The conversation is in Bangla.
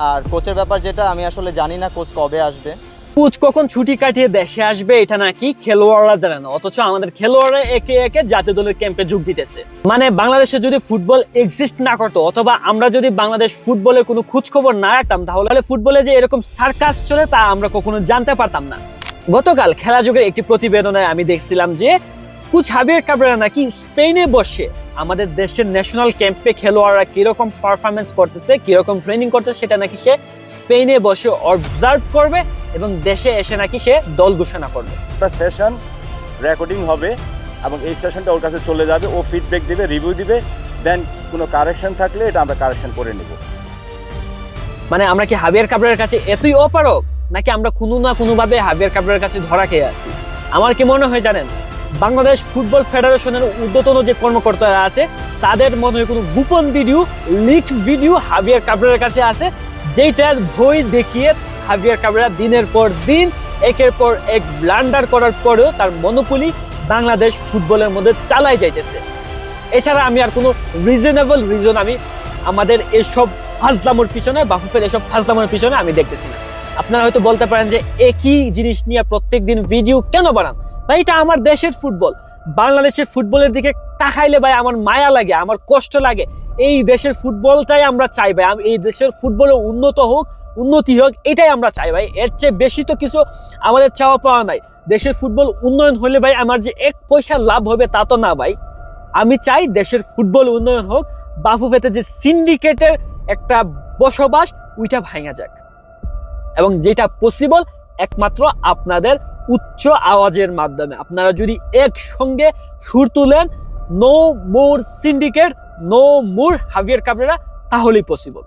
আর কোচের ব্যাপার যেটা আমি আসলে জানি না কোচ কবে আসবে। কোচ কখন ছুটি কাটিয়ে দেশে আসবে এটা নাকি খেলোয়াড়রা জানে না, অথচ আমাদের খেলোয়াড়রা একে একে জাতীয় দলের ক্যাম্পে যোগ দিতেছে। মানে বাংলাদেশে যদি ফুটবল এক্সিস্ট না করতো, অথবা আমরা যদি বাংলাদেশ ফুটবলের কোনো খোঁজ খবর না রাখতাম, তাহলে ফুটবলে যে এরকম সার্কাস চলে তা আমরা কখনো জানতে পারতাম না। গতকাল খেলা যুগের একটি প্রতিবেদনে আমি দেখছিলাম যে কোচ হাবিয়ার কাবরেরা নাকি স্পেনে বসে আমাদের দেশের ন্যাশনাল ক্যাম্পে খেলোয়াড়রা কিরকম পারফরমেন্স করতেছে, কিরকম ট্রেনিং করতেছে, সেটা নাকি সে স্পেনে বসে অবজার্ভ করবে এবং দেশে এসে নাকি সে দল ঘোষণা করবে। একটা সেশন রেকর্ডিং হবে এবং এই সেশনটা ওর কাছে চলে যাবে, ও ফিডব্যাক দিবে, রিভিউ দিবে, দেন কোনো কারেকশন থাকলে এটা আমরা কারেকশন করে নেব। মানে আমরা কি হাবিয়ার কাবরেরার কাছে এতই অপারগ, নাকি আমরা কোনো না কোনোভাবে হাবিয়ার কাবরেরার কাছে ধরা খেয়ে আছি? আমার কি মনে হয় জানেন, বাংলাদেশ ফুটবল ফেডারেশনের ঊর্ধ্বতন যে কর্মকর্তারা আছে তাদের মনে হয় কোনো গোপন ভিডিও, লিকড ভিডিও হাবিয়ার কাবরেরার কাছে আছে, যেটার ভয় দেখিয়ে হাবিয়ার কাবরেরা দিনের পর দিন একের পর এক ব্লান্ডার করার পরেও তার মনোপলি বাংলাদেশ ফুটবলের মধ্যে চালাই যাইতেছে। এছাড়া আমি আর কোনো রিজনেবল রিজন আমি আমাদের এসব ফাজলামোর পিছনে, বাফুফের এসব ফাজলামোর পিছনে আমি দেখতেছি না। আপনারা হয়তো বলতে পারেন যে একই জিনিস নিয়ে প্রত্যেকদিন ভিডিও কেন বানান ভাই? এটা আমার দেশের ফুটবল। বাংলাদেশের ফুটবলের দিকে তাকাইলে ভাই আমার মায়া লাগে, আমার কষ্ট লাগে। এই দেশের ফুটবলটাই আমরা চাই ভাই, এই দেশের ফুটবলে উন্নতি হোক, এটাই আমরা চাই ভাই। এর চেয়ে বেশি তো কিছু আমাদের চাওয়া পাওয়া নাই। দেশের ফুটবল উন্নয়ন হলে ভাই আমার যে এক পয়সা লাভ হবে তা তো না ভাই। আমি চাই দেশের ফুটবল উন্নয়ন হোক, বাফুফেতে যে সিন্ডিকেটের একটা বসবাস ওইটা ভাঙা যাক, এবং যেটা পসিবল একমাত্র আপনাদের উচ্চ আওয়াজের মাধ্যমে। আপনারা যদি একসঙ্গে সুর তুলেন, no more syndicate, no more Javier Cabrera, তাহলেই পসিবল।